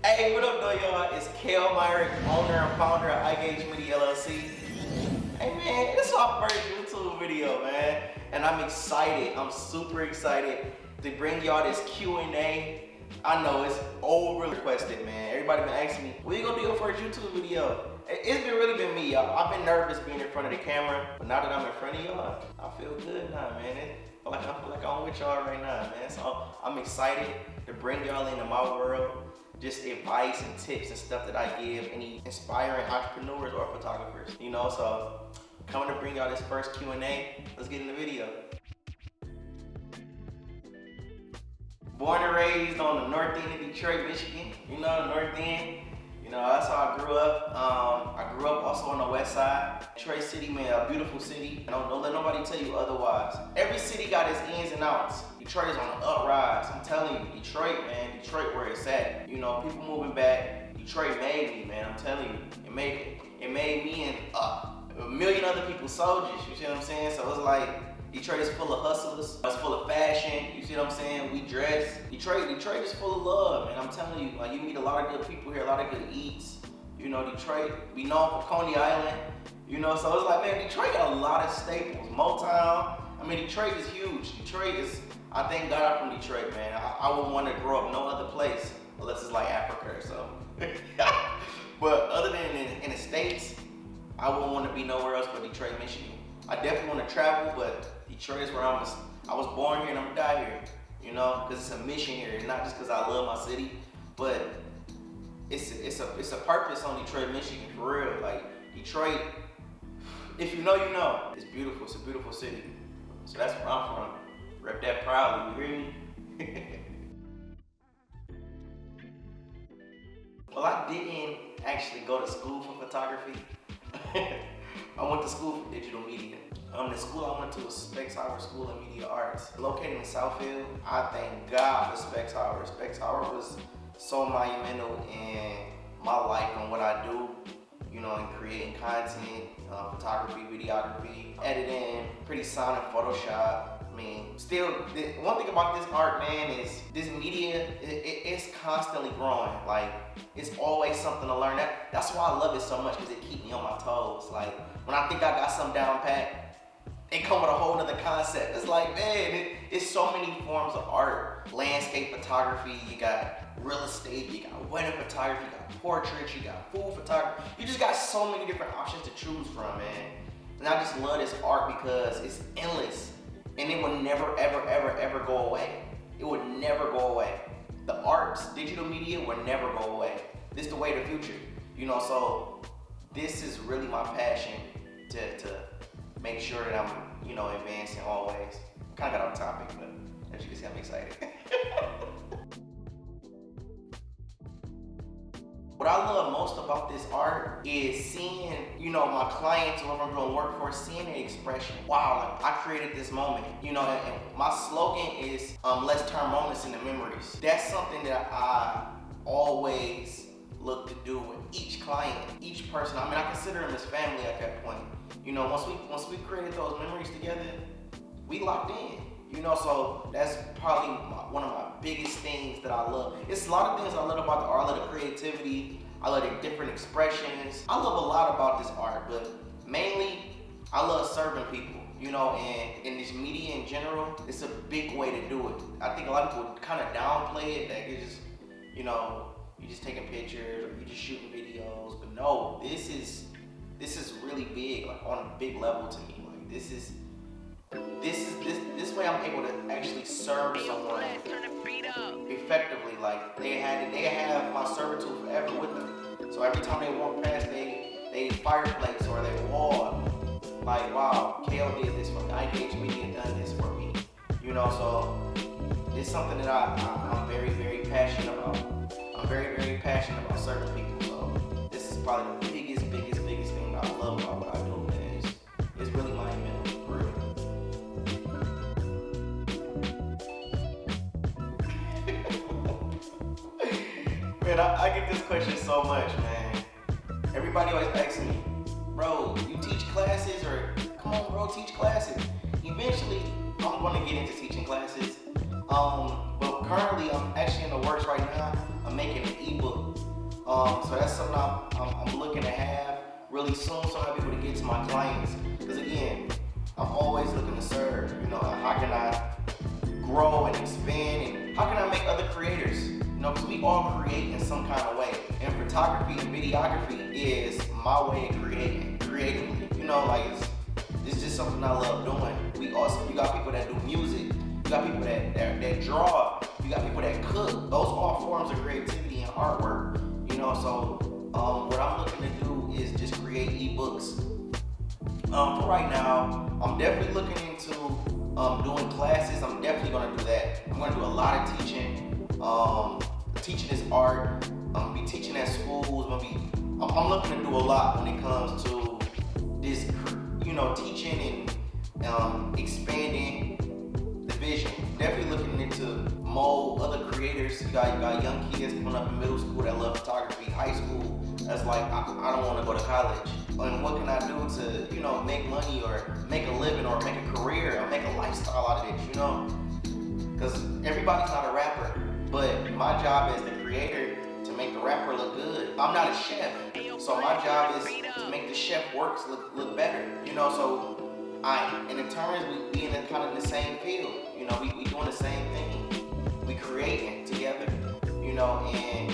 Hey, what up, though, y'all? It's Kell, Myrick, owner and founder of Eyegauge LLC. Hey, man, this is my first YouTube video, man. And I'm excited. I'm super excited to bring y'all this Q&A. I know it's over requested, man. Everybody been asking me, when you gonna do your first YouTube video? It's really been me, y'all. I've been nervous being in front of the camera, but now that I'm in front of y'all, I feel good now, man. I feel like I'm with y'all right now, man. So I'm excited to bring y'all into my world. Just advice and tips and stuff that I give any inspiring entrepreneurs or photographers, you know. So coming to bring y'all this first Q&A. Let's get in the video. Born and raised on the north end of Detroit, Michigan. You know, the north end. You know, that's how I grew up. I grew up also on the west side. Detroit City, man, a beautiful city. Don't let nobody tell you otherwise. Every city got its ins and outs. Detroit is on the uprise. I'm telling you, Detroit, man, Detroit where it's at. You know, people moving back. Detroit made me, man. I'm telling you, it made me and a million other people soldiers. You see what I'm saying? So it's like Detroit is full of hustlers. It's full of fashion. You see what I'm saying? We dress. Detroit is full of love, man. I'm telling you, like, you meet a lot of good people here, a lot of good eats. You know, Detroit, we known for Coney Island. You know, so it's like, man, Detroit got a lot of staples. Motown. I mean, Detroit is huge. Detroit is, I thank God I'm from Detroit, man. I wouldn't want to grow up no other place unless it's like Africa or something. But other than in the States, I wouldn't want to be nowhere else but Detroit, Michigan. I definitely want to travel, but Detroit is where I was born here and I'm gonna die here, you know, because it's a mission here. It's not just because I love my city, but it's a purpose on Detroit, Michigan, for real. Like, Detroit, if you know, you know. It's beautiful. It's a beautiful city. So that's where I'm from. Rep that proudly, you hear me? Well, I didn't actually go to school for photography. I went to school for digital media. The school I went to was Specs Howard School of Media Arts, located in Southfield. I thank God for Specs Howard. Specs Howard was so monumental in my life and what I do, you know, in creating content, photography, videography, editing, pretty solid Photoshop. I mean, still, one thing about this art, man, is this media, it's constantly growing. Like, it's always something to learn. That's why I love it so much, because it keeps me on my toes. Like, when I think I got something down pat, it come with a whole nother concept. It's like, man, it's so many forms of art. Landscape photography, you got real estate, you got wedding photography, you got portraits, you got food photography. You just got so many different options to choose from, man. And I just love this art because it's endless. And it will never, ever, ever, ever go away. It would never go away. The arts, digital media will never go away. This is the way of the future. You know, so this is really my passion to make sure that I'm, you know, advancing always. Kind of got off topic, but as you can see, I'm excited. What I love most about this art is seeing, you know, my clients or whoever I'm doing work for, seeing their expression. Wow, like, I created this moment, you know, and my slogan is, let's turn moments into memories. That's something that I always look to do with each client, each person. I mean, I consider them as family at that point. You know, once we created those memories together, we locked in. You know, so that's probably one of my biggest things that I love. It's a lot of things I love about the art. I love the creativity. I love the different expressions. I love a lot about this art, but mainly I love serving people. You know, and in this media in general, it's a big way to do it. I think a lot of people kind of downplay it, that it's just, you know, you're just taking pictures or you're just shooting videos. But no, this is really big, like on a big level to me. Like, this way I'm able to actually serve someone effectively. Like, they have my servitude forever with them. So every time they walk past they fireplace or they wall, like, wow, Kell did this for me. Eyegauge Media done this for me. You know, so it's something that I'm very, very passionate about. I'm very, very passionate about serving people. So this is probably the biggest thing that I love about what I do, man. It's really monumental, for real. Man, I get this question so much, man. Everybody always asks me, bro, you teach classes? Or come on, bro, teach classes. Eventually, I'm going to get into teaching classes. But currently, I'm actually in the works right now. I'm making an ebook. So that's something I'm looking to have really soon, so I'll be able to get to my clients. Because again, I'm always looking to serve. You know, how can I grow and expand, and how can I make other creators? You know, because we all create in some kind of way. And photography and videography is my way of creating creatively. You know, like it's just something I love doing. You got people that do music, you got people that draw, you got people that cook. Those are all forms of creativity and artwork. You know, so what I'm looking to do is just create ebooks. For right now, I'm definitely looking into doing classes. I'm definitely going to do that. I'm going to do a lot of teaching. Teaching is art. I'm going to be teaching at schools. I'm looking to do a lot when it comes to this, you know, teaching and expanding the vision. Definitely looking into mold other creators. You got young kids coming up in middle school that love photography, high school that's like, I don't want to go to college. And what can I do to, you know, make money or make a living or make a career or make a lifestyle out of this, you know? Because everybody's not a rapper, but my job as the creator to make the rapper look good. I'm not a chef, so my job is to make the chef works look better, you know? So and in terms, we in kind of the same field, you know, we doing the same thing. We creating together, you know, and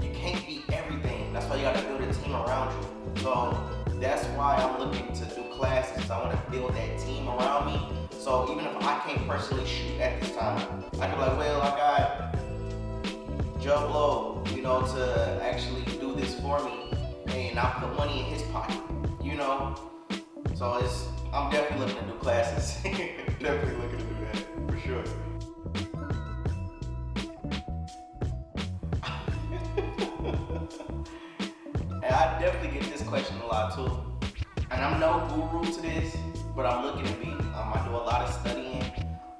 you can't be everything. That's why you gotta build a team around you. So that's why I'm looking to do classes. I want to build that team around me. So even if I can't personally shoot at this time, I can be like, well, I got Joe Blow, you know, to actually do this for me, and I put money in his pocket, you know. So I'm definitely looking to do classes. Definitely looking to do that, for sure. And I definitely get this question a lot too. And I'm no guru to this, but I'm looking to be. I do a lot of studying.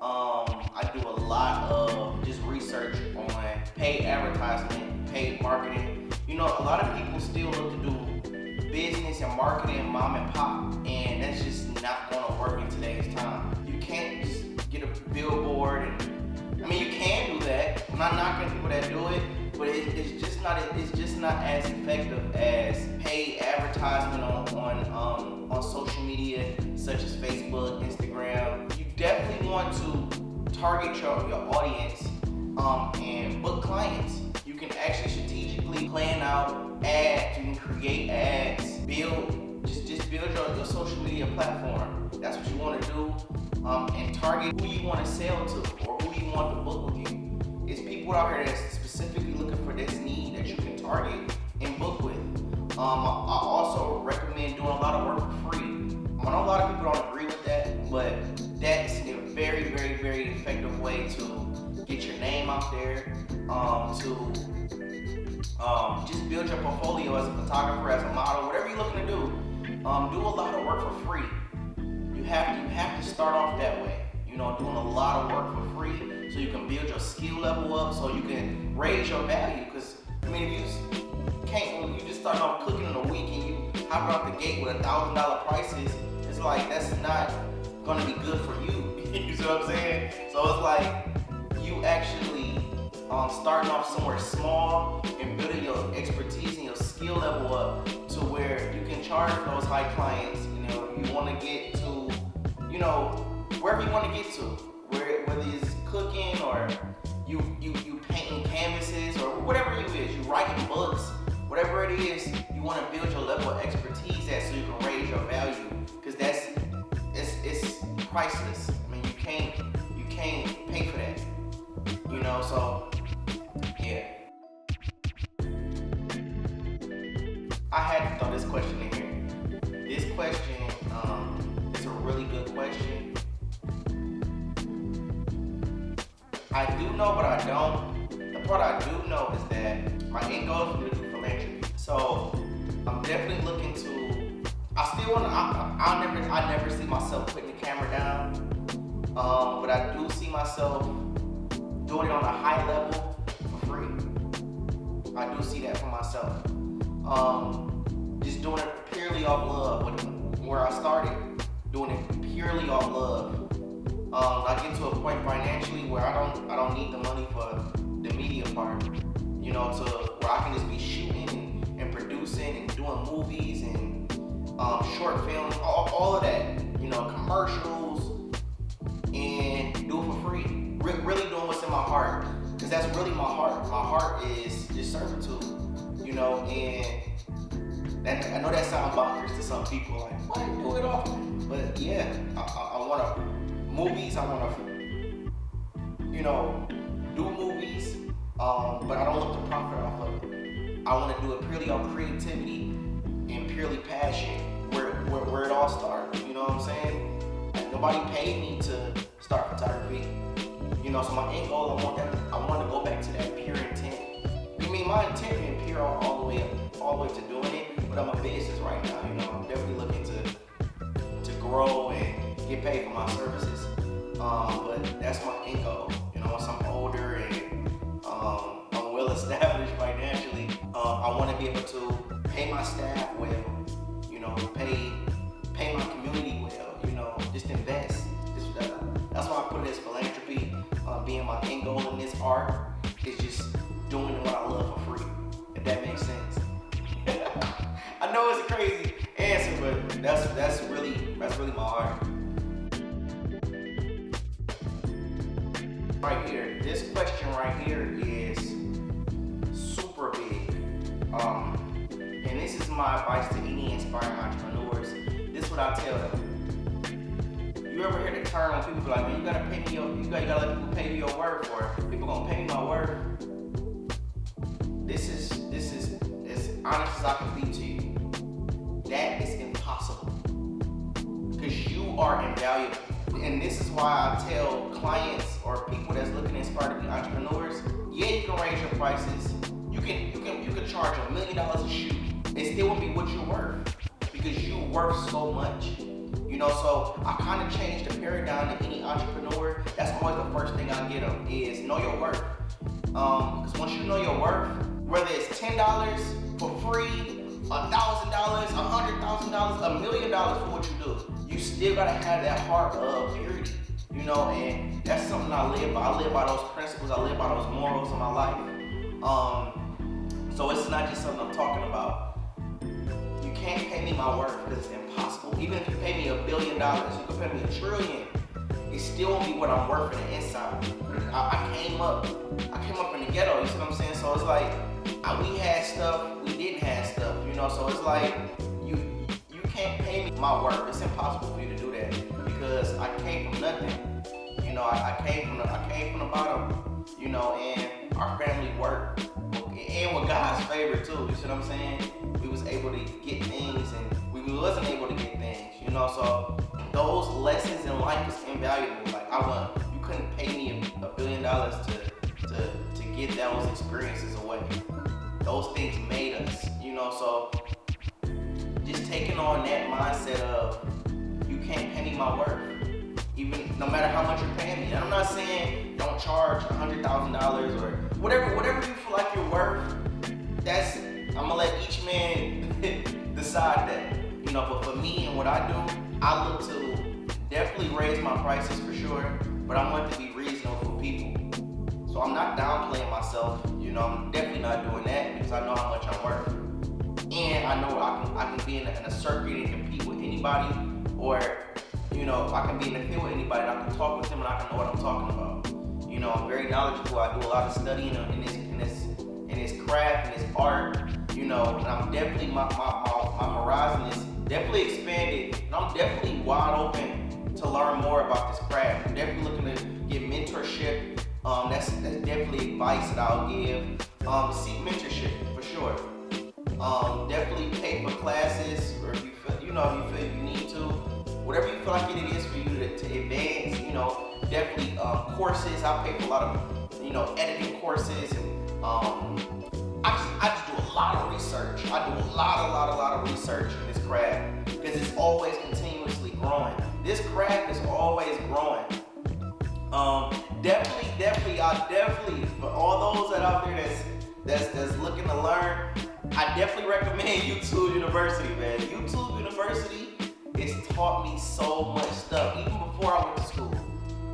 I do a lot of just research on paid advertisement, paid marketing. You know, a lot of people still look to do business and marketing mom and pop, and that's just not gonna work in today's time. You can't just get a billboard and, I mean, you can do that. I'm not knocking people that do it, but it's just not as effective as paid advertisement on social media such as Facebook, Instagram. You definitely want to target your audience and book clients. You can actually strategically plan out ads. You can create ads. Just build your social media platform. That's what you want to do, and target who you want to sell to or who you want to book with you. It's people out here that's specifically looking for this need that you can target and book with. I also recommend doing a lot of work for free. I know a lot of people don't agree with that, but that's a very, very, very effective way to get your name out there, to just build your portfolio as a photographer, as a model, whatever you're looking to do. Do a lot of work for free. You have to start off that way. You know, doing a lot of work for free so you can build your skill level up, so you can raise your value. Because I mean, if you just start off cooking in a week and you hop out the gate with $1,000 prices, it's like that's not gonna be good for you. You see what I'm saying? So it's like you actually starting off somewhere small and building your expertise and your skill level up to where you can charge those high clients. You know, if you want to get to, you know, wherever you want to get to, whether it's cooking or you painting canvases or whatever it is, you writing books, whatever it is, you want to build your level of expertise at so you can raise your value, because it's priceless. I mean, you can't pay for that, you know. So yeah, I had to throw this question in here. This question is a really good question. I do know, but I don't. The part I do know is that my end goal is to do philanthropy. So I'm definitely looking to. I never see myself putting the camera down, but I do see myself doing it on a high level for free. I do see that for myself. Just doing it purely off love. Where I started, doing it purely off love. I get to a point financially where I don't need the money for the media part. you know, to where I can just be shooting and producing and doing movies and short films, all of that, you know, commercials, and do it for free. Really doing what's in my heart, because that's really my heart. My heart is just servitude, you know, and I know that sounds bonkers to some people, like, why you do it often? But yeah, I want to movies. I want to, you know, do movies, but I don't look to profit off of it. I want to do it purely on creativity and purely passion, where it all started. You know what I'm saying? Like, nobody paid me to start photography. You know, so my end goal, I want to go back to that pure intent. I mean, my intent being pure all the way to doing it, but I'm a business right now. You know, I'm definitely looking to grow and get paid for my services. But that's my end goal. You know, once I'm older and I'm well established financially, I want to be able to pay my staff well. You know, pay my community well. You know, just invest. That's why I put it as philanthropy. Being my end goal in this art is just doing what I love for free. If that makes sense. I know it's a crazy answer, but that's really my art. Right here, this question right here is super big. And this is my advice to any inspiring entrepreneurs. This is what I tell them. You ever hear the term when people be like, man, you gotta pay me you gotta let people pay you your worth, or people gonna pay me my worth? This is as honest as I can be to you. That is impossible. Because you are invaluable. And this is why I tell clients or people that's looking to inspire to be entrepreneurs, yeah, you can raise your prices. You can charge $1 million a shoot. It still won't be what you're worth, because you're worth so much. You know, so I kind of changed the paradigm to any entrepreneur. That's always the first thing I get them is know your worth. Because once you know your worth, whether it's $10 for free, $1,000, $100,000, $1 million for what you do, you still gotta have that heart of purity. You know, and that's something I live by. I live by those principles. I live by those morals in my life. So it's not just something I'm talking about. You can't pay me my worth because it's impossible. Even if you pay me $1 billion, you can pay me $1 trillion. It still won't be what I'm worth in the inside. I came up in the ghetto. You see what I'm saying? So it's like we had stuff, we didn't have stuff. You know, so it's like you can't pay me my worth. It's impossible for you to do that because I came from nothing. You know, I came from the bottom. You know, and our family worked, and with God's favor too. You see what I'm saying? We was able to get things, and we wasn't able to get things. You know, so those lessons in life is invaluable. Like you couldn't pay me $1 billion to get those experiences away. Those things made us. You know, so just taking on that mindset of you can't pay me my worth. Even no matter how much you're paying me. And I'm not saying don't charge $100,000 or whatever you feel like you're worth. I'm gonna let each man decide that. You know, but for me and what I do, I look to definitely raise my prices for sure, but I want it to be reasonable for people. So I'm not downplaying myself. You know, I'm definitely not doing that because I know how much I'm worth. And I know I can be in a circuit and compete with anybody, or you know, I can be in the field with anybody and I can talk with them and I can know what I'm talking about. You know, I'm very knowledgeable. I do a lot of studying in this craft and this art. You know, and I'm definitely my horizon is definitely expanded, and I'm definitely wide open to learn more about this craft. I'm definitely looking to get mentorship. That's definitely advice that I'll give. Seek mentorship for sure. Definitely pay for classes, or if you feel you need to. Whatever you feel like it is for you to advance, you know, definitely courses. I pay for a lot of, you know, editing courses, and I just do a lot of research. I do a lot of research in this craft because it's always continuously growing. This craft is always growing. Definitely, for all those that out there that's looking to learn, I definitely recommend YouTube University, man. YouTube University, it's taught me so much stuff, even before I went to school.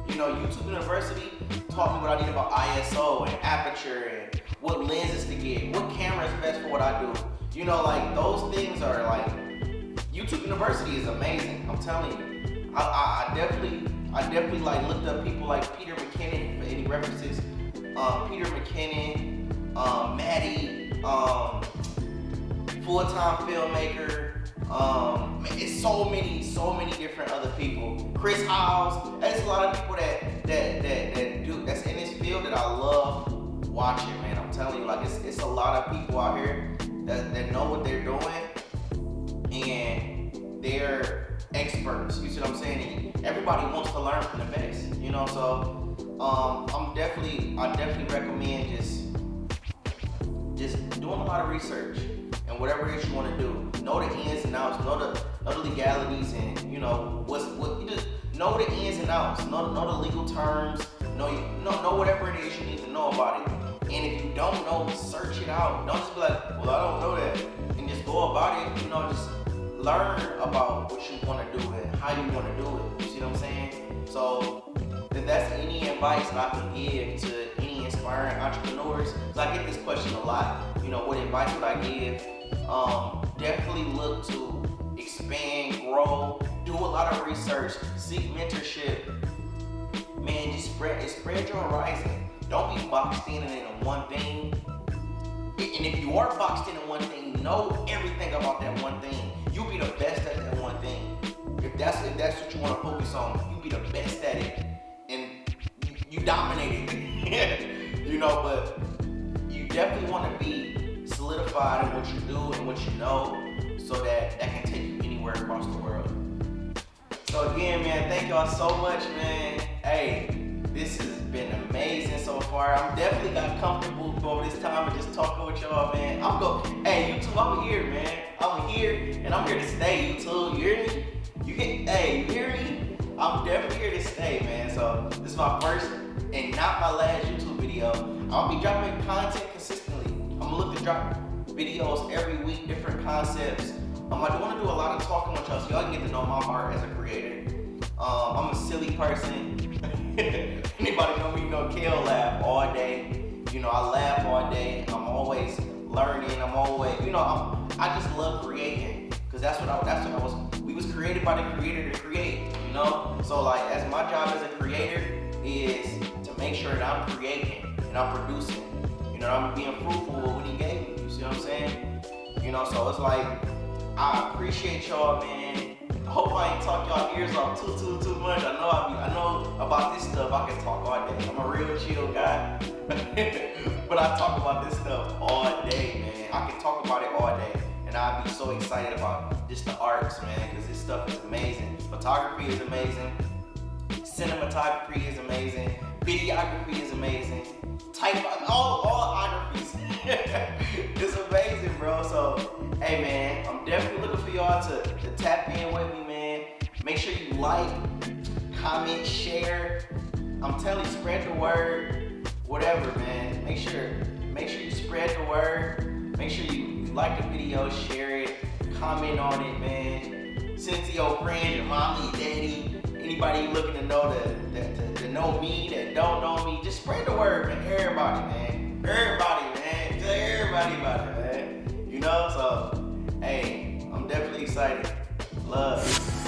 You know, YouTube University taught me what I need about ISO and aperture and what lenses to get, what camera is best for what I do. You know, like those things are like, YouTube University is amazing. I'm telling you. I definitely like looked up people like Peter McKinnon, for any references. Peter McKinnon, Maddie, full-time filmmaker. It's so many different other people. Chris Howes. There's a lot of people that do that's in this field that I love watching, man. I'm telling you, like it's a lot of people out here that know what they're doing and they're experts. You see what I'm saying? And everybody wants to learn from the best, you know. So I definitely recommend just doing a lot of research and whatever it is you want to do. Know the ins and outs, know the legalities, and you know you just know the ins and outs, know the legal terms, know whatever it is you need to know about it. And if you don't know, search it out. Don't just be like, well, I don't know that, and just go about it. You know, just learn about what you want to do and how you want to do it. You see what I'm saying? So if that's any advice that I can give to any inspiring entrepreneurs, because I get this question a lot. You know, what advice would I give? Definitely look to expand, grow, do a lot of research, seek mentorship. Man, just spread your horizon. Don't be boxed in one thing. And if you are boxed in one thing, know everything about that one thing. You'll be the best at that one thing. If that's what you want to focus on, you'll be the best at it, and you dominate it. You know, but you definitely want to be solidified in what you do and what you know, so that can take you anywhere across the world. So again, man, thank y'all so much, man. Hey, this has been amazing so far. I'm definitely got comfortable over this time and just talking with y'all, man. Hey, YouTube, I'm here, man. I'm here, and I'm here to stay, YouTube. You hear me? You hear me? I'm definitely here to stay, man. So this is my first and not my last YouTube video. I'll be dropping content consistently. I'm gonna look to drop videos every week, different concepts. I want to do a lot of talking with y'all so y'all can get to know my heart as a creator. I'm a silly person. Anybody know me, Kell laugh all day. You know, I laugh all day. I'm always learning. I'm always, you know, I just love creating, because we was created by the creator to create, you know? So like, as my job as a creator is to make sure that I'm creating and I'm producing. You know, I'm being fruitful with what he gave me. You see what I'm saying? You know, so it's like, I appreciate y'all, man. I hope I ain't talk y'all ears off too much. I know about this stuff. I can talk all day. I'm a real chill guy. But I talk about this stuff all day, man. I can talk about it all day. And I'd be so excited about just the arts, man, because this stuff is amazing. Photography is amazing. Cinematography is amazing. Videography is amazing. All ographies. It's amazing, bro. So, hey, man, I'm definitely looking for y'all to tap in with me, man. Make sure you like, comment, share. I'm telling you, spread the word. Whatever, man. Make sure you spread the word. Make sure you like the video, share it, comment on it, man. Send it to your friends, your mommy, your daddy, anybody looking to know to know me, that don't know me. Just spread the word, man. Everybody, man. Tell everybody about it, man. You know, so hey, I'm definitely excited. Love.